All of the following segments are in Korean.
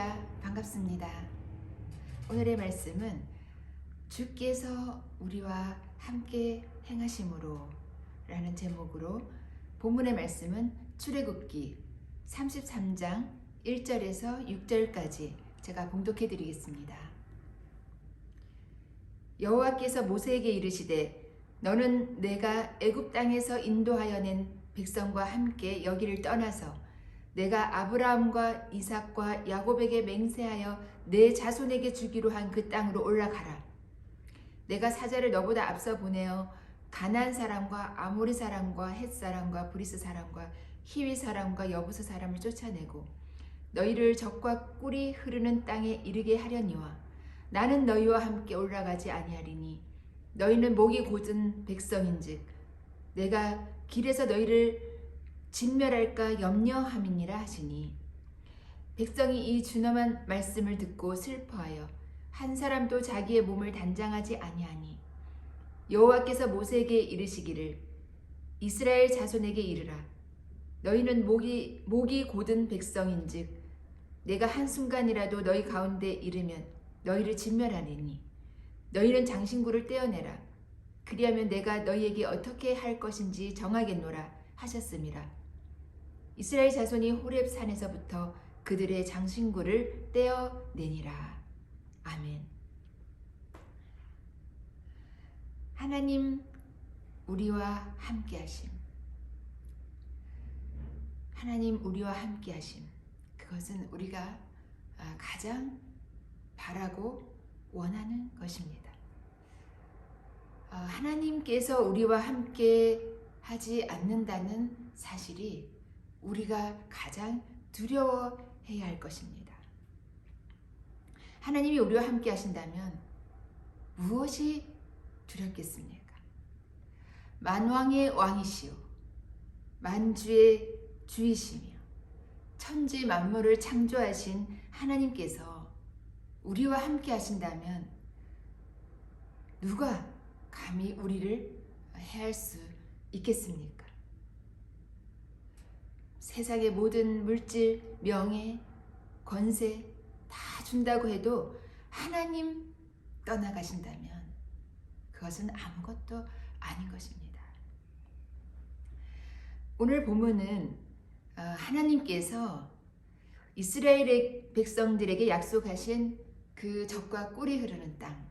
할렐루야, 반갑습니다. 오늘의 말씀은 주께서 우리와 함께 행하심으로 라는 제목으로 본문의 말씀은 출애굽기 33장 1절에서 6절까지 제가 봉독해 드리겠습니다. 여호와께서 모세에게 이르시되 너는 내가 애굽 땅에서 인도하여 낸 백성과 함께 여기를 떠나서 내가 아브라함과 이삭과 야곱에게 맹세하여 내 자손에게 주기로 한 그 땅으로 올라가라. 내가 사자를 너보다 앞서 보내어 가나안 사람과 아모리 사람과 헷 사람과 브리스 사람과 히위 사람과 여부스 사람을 쫓아내고 너희를 적과 꿀이 흐르는 땅에 이르게 하려니와 나는 너희와 함께 올라가지 아니하리니 너희는 목이 곧은 백성인즉 내가 길에서 너희를 진멸할까 염려함이니라 하시니 백성이 이 준엄한 말씀을 듣고 슬퍼하여 한 사람도 자기의 몸을 단장하지 아니하니 여호와께서 모세에게 이르시기를 이스라엘 자손에게 이르라 너희는 목이 곧은 백성인즉 내가 한순간이라도 너희 가운데 이르면 너희를 진멸하리니 너희는 장신구를 떼어내라 그리하면 내가 너희에게 어떻게 할 것인지 정하겠노라 하셨음이라. 이스라엘 자손이 호렙 산에서부터 그들의 장신구를 떼어내니라. 아멘. 하나님 우리와 함께하심. 하나님 우리와 함께하심. 그것은 우리가 가장 바라고 원하는 것입니다. 하나님께서 우리와 함께 하지 않는다는 사실이 우리가 가장 두려워해야 할 것입니다. 하나님이 우리와 함께 하신다면 무엇이 두렵겠습니까? 만왕의 왕이시오 만주의 주이시며 천지 만물을 창조하신 하나님께서 우리와 함께 하신다면 누가 감히 우리를 해할 수 있겠습니까? 세상의 모든 물질, 명예, 권세 다 준다고 해도 하나님 떠나가신다면 그것은 아무것도 아닌 것입니다. 오늘 본문은 하나님께서 이스라엘의 백성들에게 약속하신 그 젖과 꿀이 흐르는 땅,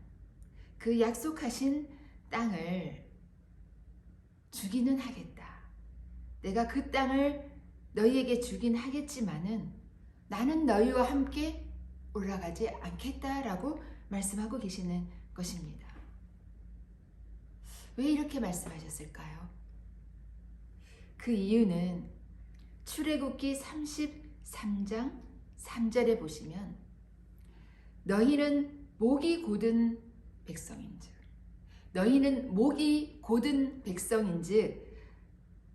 그 약속하신 땅을 주기는 하겠다. 내가 그 땅을 너희에게 주긴 하겠지만은 나는 너희와 함께 올라가지 않겠다라고 말씀하고 계시는 것입니다. 왜 이렇게 말씀하셨을까요? 그 이유는 출애굽기 33장 3절에 보시면 너희는 목이 곧은 백성인즉 너희는 목이 곧은 백성인즉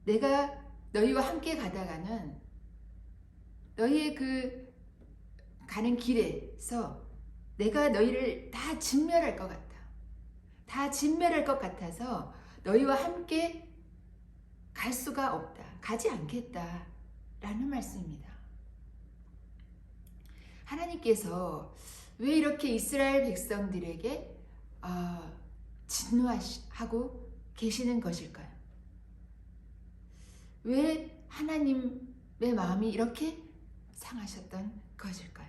내가 너희와 함께 가다가는 너희의 그 가는 길에서 내가 너희를 다 진멸할 것 같아. 다 진멸할 것 같아서 너희와 함께 갈 수가 없다. 가지 않겠다. 라는 말씀입니다. 하나님께서 왜 이렇게 이스라엘 백성들에게 진노하고 계시는 것일까요? 왜 하나님의 마음이 이렇게 상하셨던 것일까요?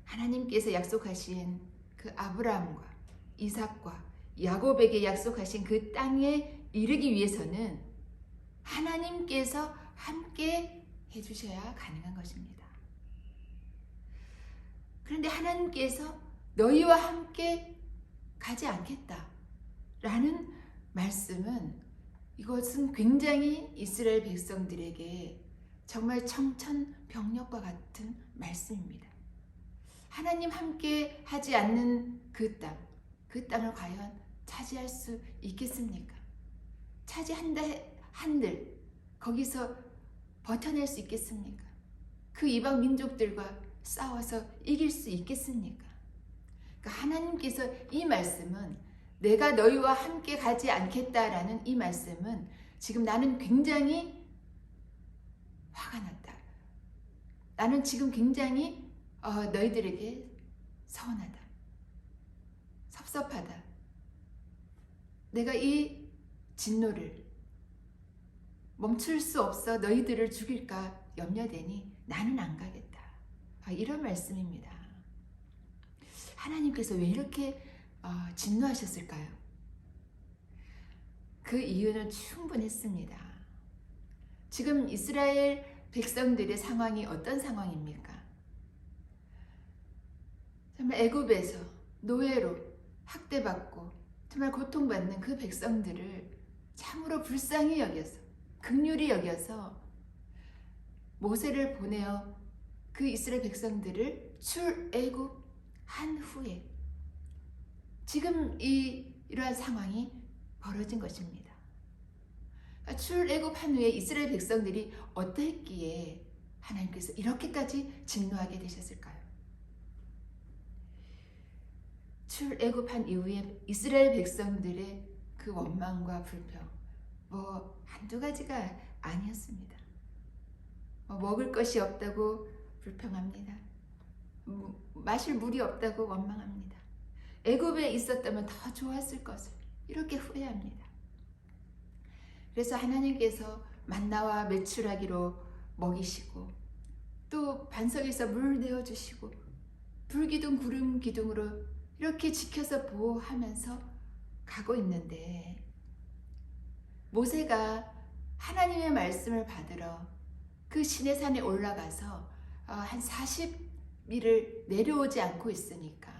하나님께서 약속하신 그 아브라함과 이삭과 야곱에게 약속하신 그 땅에 이르기 위해서는 하나님께서 함께 해주셔야 가능한 것입니다. 그런데 하나님께서 너희와 함께 가지 않겠다라는 말씀은 이것은 굉장히 이스라엘 백성들에게 정말 청천벽력과 같은 말씀입니다. 하나님 함께 하지 않는 그 땅을 과연 차지할 수 있겠습니까? 차지한다 한들 거기서 버텨낼 수 있겠습니까? 그 이방 민족들과 싸워서 이길 수 있겠습니까? 그러니까 하나님께서 이 말씀은 내가 너희와 함께 가지 않겠다라는 이 말씀은 지금 나는 굉장히 화가 났다. 나는 지금 굉장히 너희들에게 서운하다. 섭섭하다. 내가 이 진노를 멈출 수 없어 너희들을 죽일까 염려되니 나는 안 가겠다. 이런 말씀입니다. 하나님께서 왜 이렇게 진노하셨을까요? 그 이유는 충분했습니다. 지금 이스라엘 백성들의 상황이 어떤 상황입니까? 정말 애굽에서 노예로 학대받고 정말 고통받는 그 백성들을 참으로 불쌍히 여겨서 긍휼히 여겨서 모세를 보내어 그 이스라엘 백성들을 출애굽한 후에 지금 이러한 상황이 벌어진 것입니다. 출애굽한 후에 이스라엘 백성들이 어땠기에 하나님께서 이렇게까지 진노하게 되셨을까요? 출애굽한 이후에 이스라엘 백성들의 그 원망과 불평 한두 가지가 아니었습니다. 먹을 것이 없다고 불평합니다. 마실 물이 없다고 원망합니다. 애굽에 있었다면 더 좋았을 것을 이렇게 후회합니다. 그래서 하나님께서 만나와 메추라기로 먹이시고 또 반석에서 물 내어주시고 불기둥 구름 기둥으로 이렇게 지켜서 보호하면서 가고 있는데 모세가 하나님의 말씀을 받으러 그 시내산에 올라가서 한 40일을 내려오지 않고 있으니까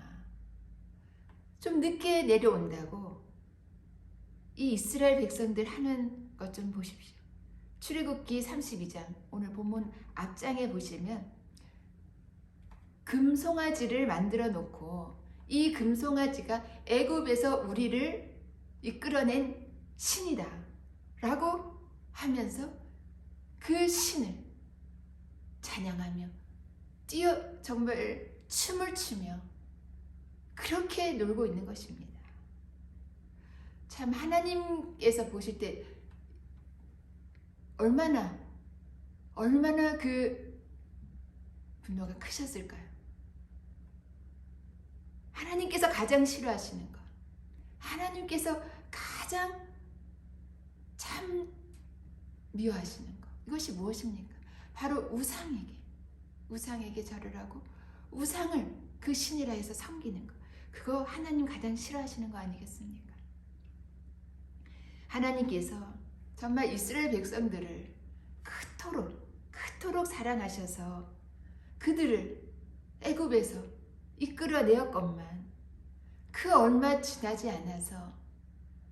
좀 늦게 내려온다고 이 이스라엘 백성들 하는 것 좀 보십시오. 출애굽기 32장 오늘 본문 앞장에 보시면 금송아지를 만들어 놓고 이 금송아지가 애굽에서 우리를 이끌어낸 신이다 라고 하면서 그 신을 찬양하며 정말 춤을 추며 그렇게 놀고 있는 것입니다. 참 하나님께서 보실 때 얼마나 그 분노가 크셨을까요? 하나님께서 가장 싫어하시는 것, 하나님께서 가장 참 미워하시는 것, 이것이 무엇입니까? 바로 우상에게 절을 하고 우상을 그 신이라 해서 섬기는 것. 그거 하나님 가장 싫어하시는 거 아니겠습니까? 하나님께서 정말 이스라엘 백성들을 그토록 사랑하셔서 그들을 애굽에서 이끌어내었건만 그 얼마 지나지 않아서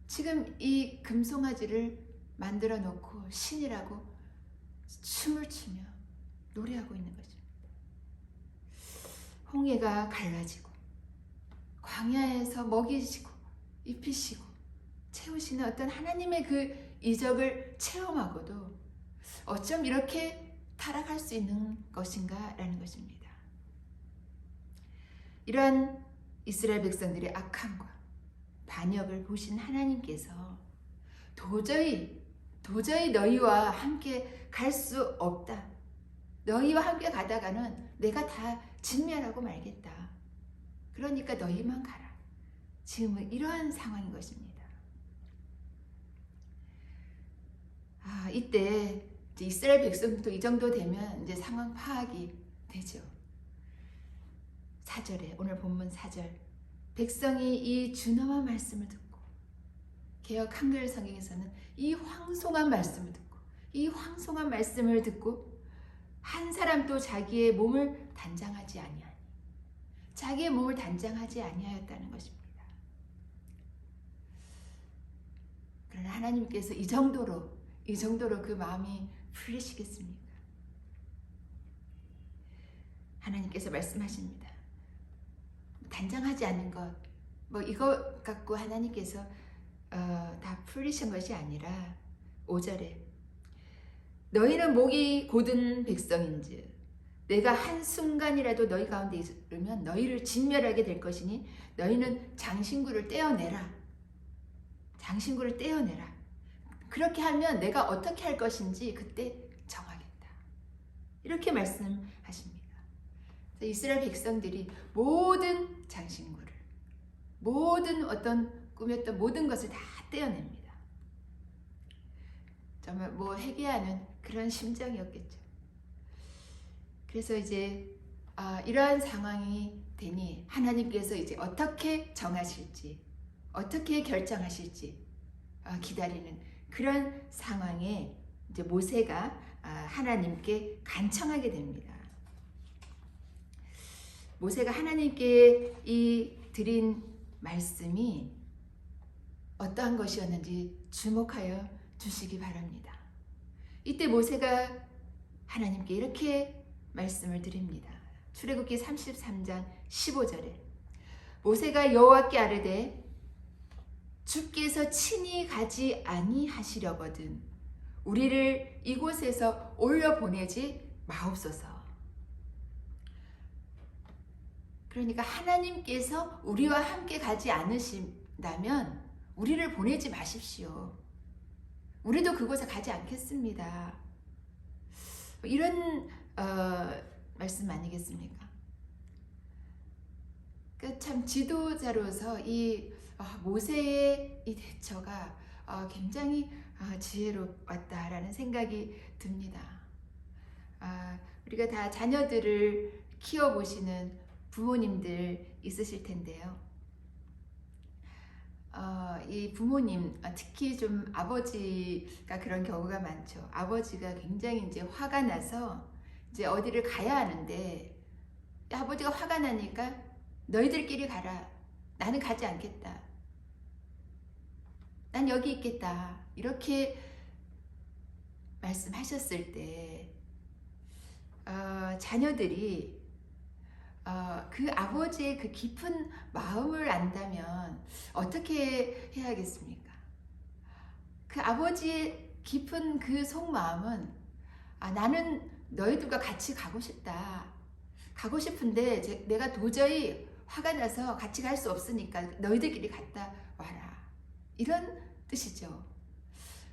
지금 이 금송아지를 만들어 놓고 신이라고 춤을 추며 노래하고 있는 것입니다. 홍해가 갈라지고 광야에서 먹이시고 입히시고 채우시는 어떤 하나님의 그 이적을 체험하고도 어쩜 이렇게 타락할 수 있는 것인가 라는 것입니다. 이러한 이스라엘 백성들의 악함과 반역을 보신 하나님께서 도저히 너희와 함께 갈 수 없다. 너희와 함께 가다가는 내가 다 진멸하고 말겠다. 그러니까 너희만 가라. 지금은 이러한 상황인 것입니다. 이때 이제 이스라엘 백성도 이 정도 되면 이제 상황 파악이 되죠. 4절에 오늘 본문 4절 백성이 이 준엄한 말씀을 듣고 개역 한글 성경에서는 이 황송한 말씀을 듣고 한 사람도 자기의 몸을 단장하지 아니하였다는 것입니다. 그러나 하나님께서 이 정도로 그 마음이 풀리시겠습니까? 하나님께서 말씀하십니다. 단장하지 않은 것, 이거 갖고 하나님께서 다 풀리신 것이 아니라 5절에 너희는 목이 곧은 백성인즉 내가 한순간이라도 너희 가운데 있으면 너희를 진멸하게 될 것이니 너희는 장신구를 떼어내라. 그렇게 하면 내가 어떻게 할 것인지 그때 정하겠다. 이렇게 말씀하십니다. 이스라엘 백성들이 모든 장식물을, 모든 어떤 꾸몄던 모든 것을 다 떼어냅니다. 정말 회개하는 그런 심정이었겠죠. 그래서 이제 이러한 상황이 되니 하나님께서 이제 어떻게 정하실지, 어떻게 결정하실지 기다리는 그런 상황에 이제 모세가 하나님께 간청하게 됩니다. 모세가 하나님께 이 드린 말씀이 어떠한 것이었는지 주목하여 주시기 바랍니다. 이때 모세가 하나님께 이렇게 말씀을 드립니다. 출애굽기 33장 15절에 모세가 여호와께 아뢰되 주께서 친히 가지 아니하시려거든 우리를 이곳에서 올려보내지 마옵소서. 그러니까 하나님께서 우리와 함께 가지 않으신다면 우리를 보내지 마십시오. 우리도 그곳에 가지 않겠습니다. 이런 말씀 아니겠습니까? 참 지도자로서 이 모세의 이 대처가 굉장히 지혜로웠다라는 생각이 듭니다. 우리가 다 자녀들을 키워보시는 부모님들 있으실 텐데요. 이 부모님, 특히 좀 아버지가 그런 경우가 많죠. 아버지가 굉장히 이제 화가 나서 이제 어디를 가야 하는데 아버지가 화가 나니까 너희들끼리 가라. 나는 가지 않겠다. 난 여기 있겠다. 이렇게 말씀하셨을 때 자녀들이 그 아버지의 그 깊은 마음을 안다면 어떻게 해야겠습니까? 그 아버지의 깊은 그 속마음은 나는 너희들과 같이 가고 싶다. 가고 싶은데 내가 도저히 화가 나서 같이 갈 수 없으니까 너희들끼리 갔다 와라. 이런 뜻이죠.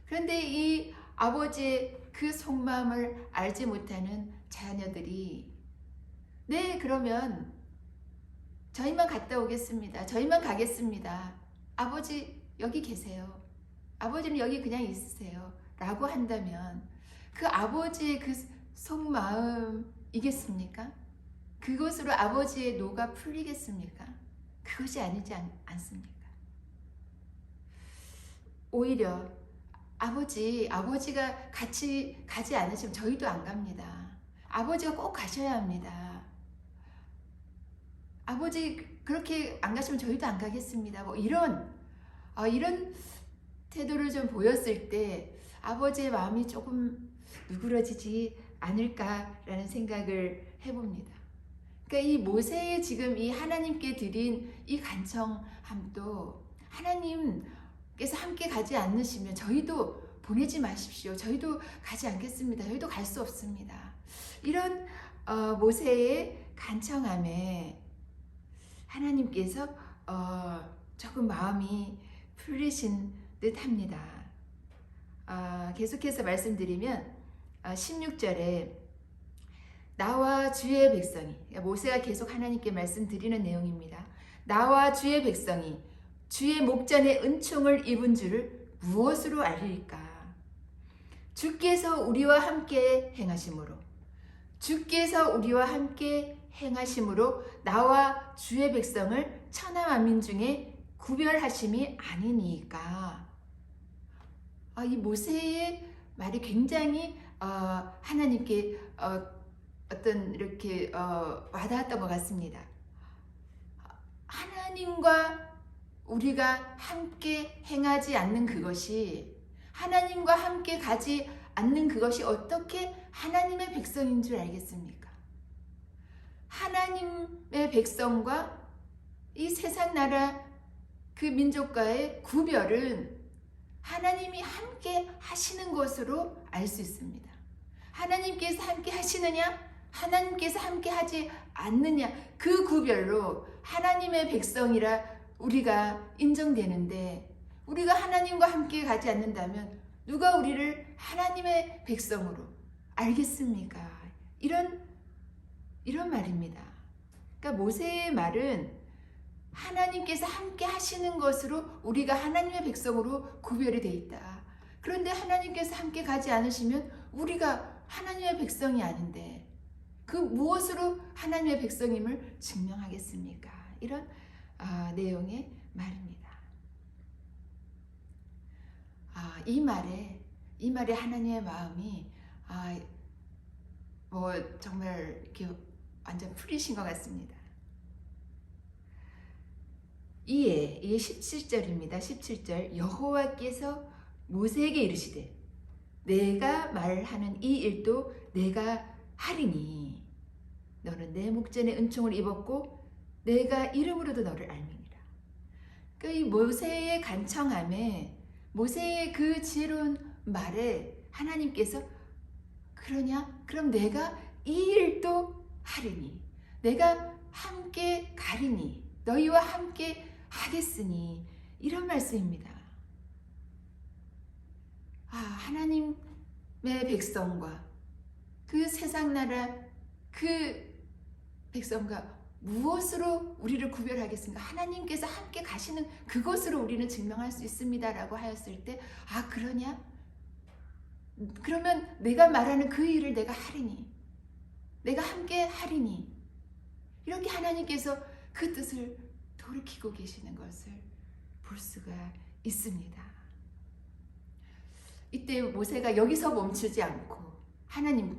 그런데 이 아버지의 그 속마음을 알지 못하는 자녀들이 네, 그러면 저희만 갔다 오겠습니다. 저희만 가겠습니다. 아버지 여기 계세요. 아버지는 여기 그냥 있으세요. 라고 한다면 그 아버지의 그 속마음이겠습니까? 그것으로 아버지의 노가 풀리겠습니까? 그것이 아니지 않습니까? 오히려 아버지가 같이 가지 않으시면 저희도 안 갑니다. 아버지가 꼭 가셔야 합니다. 아버지 그렇게 안 가시면 저희도 안 가겠습니다. 이런 태도를 좀 보였을 때 아버지의 마음이 조금 누그러지지 않을까라는 생각을 해봅니다. 그러니까 이 모세의 지금 이 하나님께 드린 이 간청함도 하나님께서 함께 가지 않으시면 저희도 보내지 마십시오. 저희도 가지 않겠습니다. 저희도 갈 수 없습니다. 이런 모세의 간청함에 하나님께서 조금 마음이 풀리신 듯합니다. 계속해서 말씀드리면 16절에 나와 주의 백성이, 모세가 계속 하나님께 말씀드리는 내용입니다. 나와 주의 백성이 주의 목전에 은총을 입은 줄을 무엇으로 알리까? 주께서 우리와 함께 행하심으로, 주께서 우리와 함께 행하심으로 나와 주의 백성을 천하 만민 중에 구별하심이 아니니까. 이 모세의 말이 굉장히 하나님께 어떤 이렇게 와닿았던 것 같습니다. 하나님과 우리가 함께 행하지 않는 그것이, 하나님과 함께 가지 않는 그것이 어떻게 하나님의 백성인 줄 알겠습니까? 하나님의 백성과 이 세상 나라 그 민족과의 구별은 하나님이 함께 하시는 것으로 알 수 있습니다. 하나님께서 함께 하시느냐, 하나님께서 함께 하지 않느냐, 그 구별로 하나님의 백성이라 우리가 인정되는데, 우리가 하나님과 함께 가지 않는다면 누가 우리를 하나님의 백성으로 알겠습니까? 이런 말입니다. 그러니까 모세의 말은 하나님께서 함께 하시는 것으로 우리가 하나님의 백성으로 구별이 되어 있다. 그런데 하나님께서 함께 가지 않으시면 우리가 하나님의 백성이 아닌데 그 무엇으로 하나님의 백성임을 증명하겠습니까? 이런 내용의 말입니다. 이 말에 하나님의 마음이 정말 이렇게 완전 풀이신 것 같습니다. 이에 17절입니다. 17절 여호와께서 모세에게 이르시되 내가 말하는 이 일도 내가 하리니 너는 내 목전에 은총을 입었고 내가 이름으로도 너를 알미니라. 그러니까 이 모세의 간청함에 모세의 그 지혜로운 말에 하나님께서 그러냐? 그럼 내가 이 일도 하리니 내가 함께 가리니 너희와 함께 하겠으니 이런 말씀입니다. 하나님의 백성과 그 세상 나라 그 백성과 무엇으로 우리를 구별하겠습니까? 하나님께서 함께 가시는 그것으로 우리는 증명할 수 있습니다라고 하였을 때 그러냐? 그러면 내가 말하는 그 일을 내가 하리니 내가 함께 하리니 이렇게 하나님께서 그 뜻을 돌이키고 계시는 것을 볼 수가 있습니다. 이때 모세가 여기서 멈추지 않고 하나님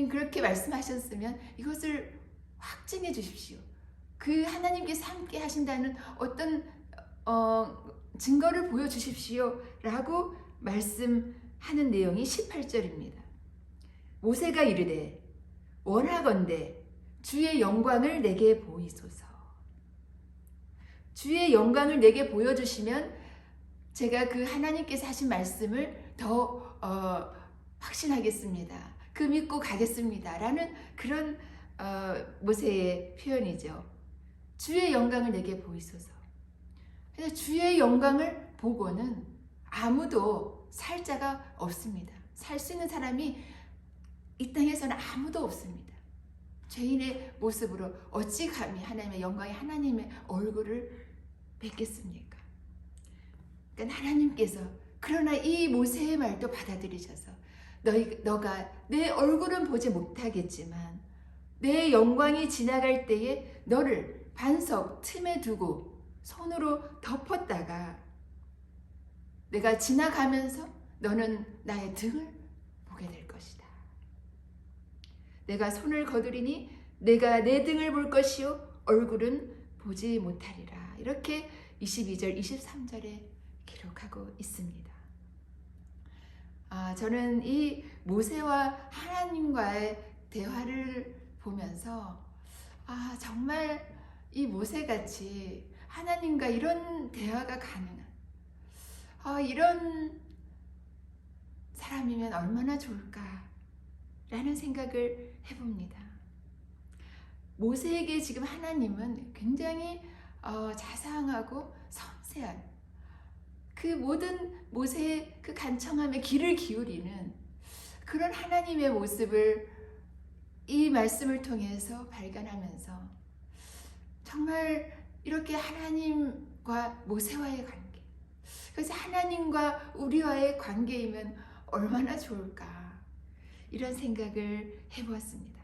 그렇게 말씀하셨으면 이것을 확증해 주십시오. 그 하나님께서 함께 하신다는 어떤 증거를 보여주십시오 라고 말씀하는 내용이 18절입니다. 모세가 이르되 원하건대 주의 영광을 내게 보이소서. 주의 영광을 내게 보여주시면 제가 그 하나님께서 하신 말씀을 더 확신하겠습니다. 그 믿고 가겠습니다. 라는 그런 모세의 표현이죠. 주의 영광을 내게 보이소서. 그래서 주의 영광을 보고는 아무도 살 자가 없습니다. 살 수 있는 사람이 이 땅에서는 아무도 없습니다. 죄인의 모습으로 어찌 감히 하나님의 영광의 하나님의 얼굴을 뵙겠습니까? 그러니까 하나님께서 그러나 이 모세의 말도 받아들이셔서 너가 내 얼굴은 보지 못하겠지만 내 영광이 지나갈 때에 너를 반석 틈에 두고 손으로 덮었다가 내가 지나가면서 너는 나의 등을 보게 될 것이다. 내가 손을 거두리니 내가 내 등을 볼 것이요 얼굴은 보지 못하리라. 이렇게 22절 23절에 기록하고 있습니다. 저는 이 모세와 하나님과의 대화를 보면서 정말 이 모세같이 하나님과 이런 대화가 가능한 이런 사람이면 얼마나 좋을까라는 생각을 해봅니다. 모세에게 지금 하나님은 굉장히 자상하고 섬세한 그 모든 모세의 그 간청함에 귀를 기울이는 그런 하나님의 모습을 이 말씀을 통해서 발견하면서 정말 이렇게 하나님과 모세와의 관계, 그래서 하나님과 우리와의 관계이면 얼마나 좋을까 이런 생각을 해보았습니다.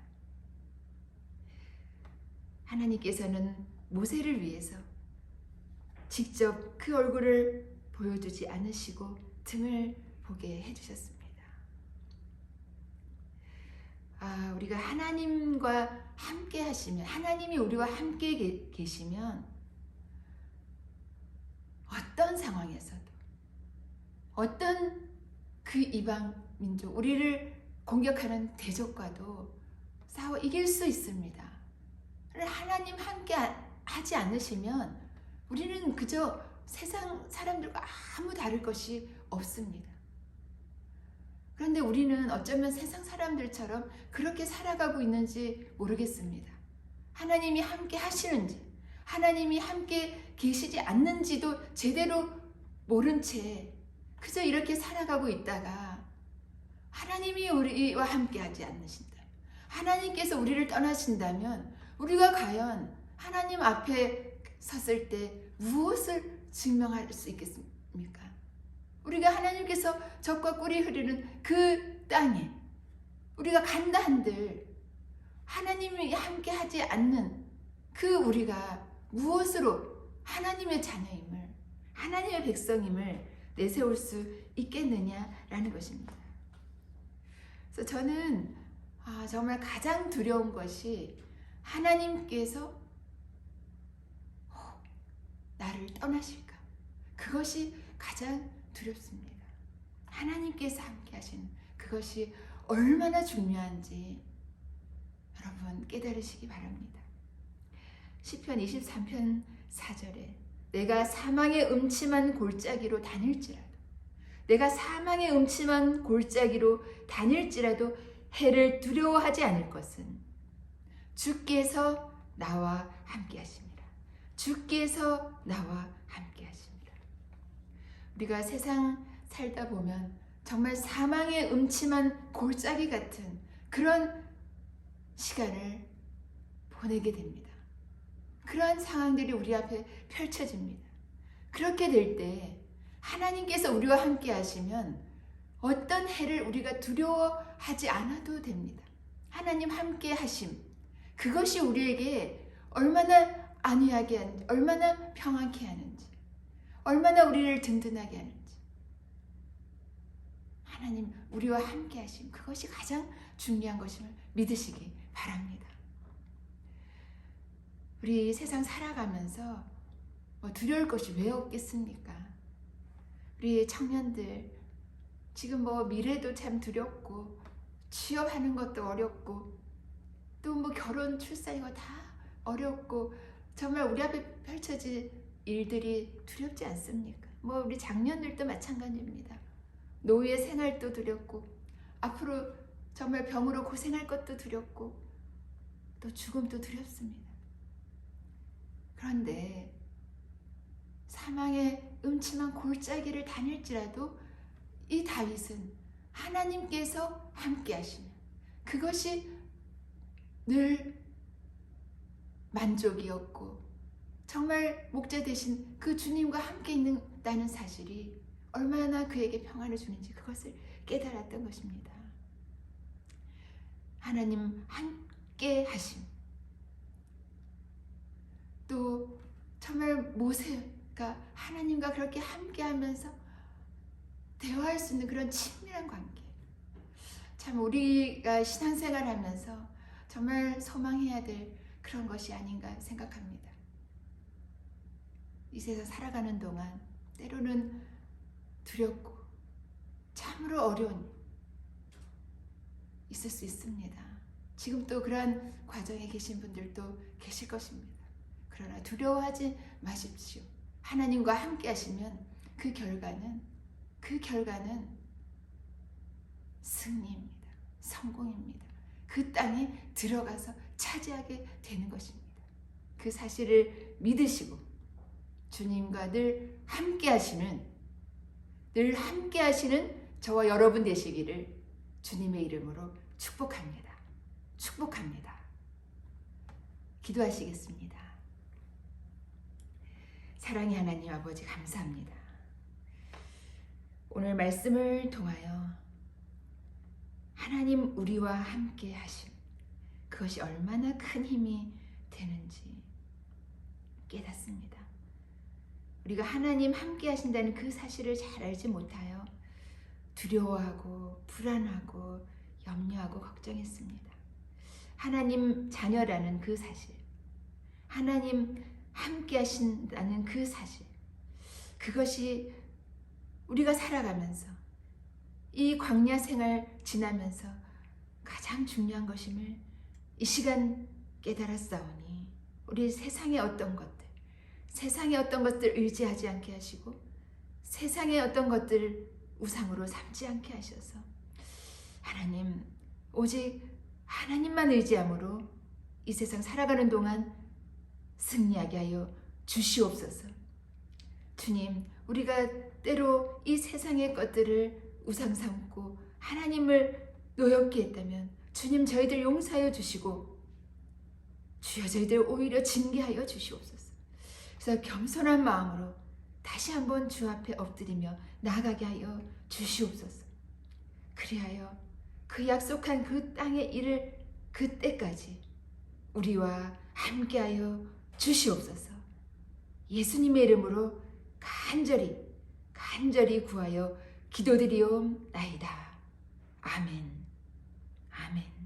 하나님께서는 모세를 위해서 직접 그 얼굴을 보여주지 않으시고 등을 보게 해주셨습니다. 우리가 하나님과 함께 하시면, 하나님이 우리와 함께 계시면 어떤 상황에서도 어떤 그 이방 민족, 우리를 공격하는 대적과도 싸워 이길 수 있습니다. 하나님 함께 하지 않으시면 우리는 그저 세상 사람들과 아무 다를 것이 없습니다. 그런데 우리는 어쩌면 세상 사람들처럼 그렇게 살아가고 있는지 모르겠습니다. 하나님이 함께 하시는지, 하나님이 함께 계시지 않는지도 제대로 모른 채 그저 이렇게 살아가고 있다가 하나님이 우리와 함께 하지 않으신다. 하나님께서 우리를 떠나신다면 우리가 과연 하나님 앞에 섰을 때 무엇을 증명할 수 있겠습니까? 우리가 하나님께서 젖과 꿀이 흐르는 그 땅에 우리가 간다 한들 하나님이 함께 하지 않는 그 우리가 무엇으로 하나님의 자녀임을, 하나님의 백성임을 내세울 수 있겠느냐라는 것입니다. 그래서 저는 정말 가장 두려운 것이 하나님께서 나를 떠나실까? 그것이 가장 두렵습니다. 하나님께서 함께 하시는 그것이 얼마나 중요한지 여러분 깨달으시기 바랍니다. 시편 23편 4절에 내가 사망의 음침한 골짜기로 다닐지라도, 내가 사망의 음침한 골짜기로 다닐지라도 해를 두려워하지 않을 것은 주께서 나와 함께 하십니다. 주께서 나와 함께 하십니다. 우리가 세상 살다 보면 정말 사망의 음침한 골짜기 같은 그런 시간을 보내게 됩니다. 그러한 상황들이 우리 앞에 펼쳐집니다. 그렇게 될 때 하나님께서 우리와 함께 하시면 어떤 해를 우리가 두려워하지 않아도 됩니다. 하나님 함께 하심, 그것이 우리에게 얼마나 안위하게 하는지, 얼마나 평안케 하는지, 얼마나 우리를 든든하게 하는지, 하나님 우리와 함께 하심, 그것이 가장 중요한 것임을 믿으시기 바랍니다. 우리 세상 살아가면서 두려울 것이 왜 없겠습니까? 우리 청년들 지금 미래도 참 두렵고 취업하는 것도 어렵고 또 결혼 출산 이거 다 어렵고 정말 우리 앞에 펼쳐질 일들이 두렵지 않습니까? 우리 장년들도 마찬가지입니다. 노후의 생활도 두렵고 앞으로 정말 병으로 고생할 것도 두렵고 또 죽음도 두렵습니다. 그런데 사망의 음침한 골짜기를 다닐지라도 이 다윗은 하나님께서 함께 하시는 그것이 늘 만족이었고 정말 목자 되신 그 주님과 함께 있다는 사실이 얼마나 그에게 평안을 주는지 그것을 깨달았던 것입니다. 하나님 함께 하심. 또 정말 모세가 하나님과 그렇게 함께 하면서 대화할 수 있는 그런 친밀한 관계. 참 우리가 신앙생활 하면서 정말 소망해야 될 그런 것이 아닌가 생각합니다. 이 세상 살아가는 동안 때로는 두렵고 참으로 어려운 일 있을 수 있습니다. 지금 또 그러한 과정에 계신 분들도 계실 것입니다. 그러나 두려워하지 마십시오. 하나님과 함께 하시면 그 결과는 승리입니다. 성공입니다. 그 땅에 들어가서 차지하게 되는 것입니다. 그 사실을 믿으시고 주님과 늘 함께 하시는 저와 여러분 되시기를 주님의 이름으로 축복합니다. 축복합니다. 기도하시겠습니다. 사랑의 하나님 아버지 감사합니다. 오늘 말씀을 통하여 하나님 우리와 함께 하심 그것이 얼마나 큰 힘이 되는지 깨닫습니다. 우리가 하나님 함께 하신다는 그 사실을 잘 알지 못하여 두려워하고 불안하고 염려하고 걱정했습니다. 하나님 자녀라는 그 사실, 하나님 함께 하신다는 그 사실, 그것이 우리가 살아가면서 이 광야 생활 지나면서 가장 중요한 것임을 이 시간 깨달았사오니 우리 세상의 어떤 것들 의지하지 않게 하시고 세상의 어떤 것들을 우상으로 삼지 않게 하셔서 하나님 오직 하나님만 의지함으로 이 세상 살아가는 동안 승리하게 하여 주시옵소서. 주님, 우리가 때로 이 세상의 것들을 우상 삼고 하나님을 노엽게 했다면 주님 저희들 용서하여 주시고 주여 저희들 오히려 징계하여 주시옵소서. 그래서 겸손한 마음으로 다시 한번 주 앞에 엎드리며 나아가게 하여 주시옵소서. 그리하여 그 약속한 그 땅에 이를 그때까지 우리와 함께하여 주시옵소서. 예수님의 이름으로 간절히 구하여 기도드리옵나이다. 아멘. 아멘.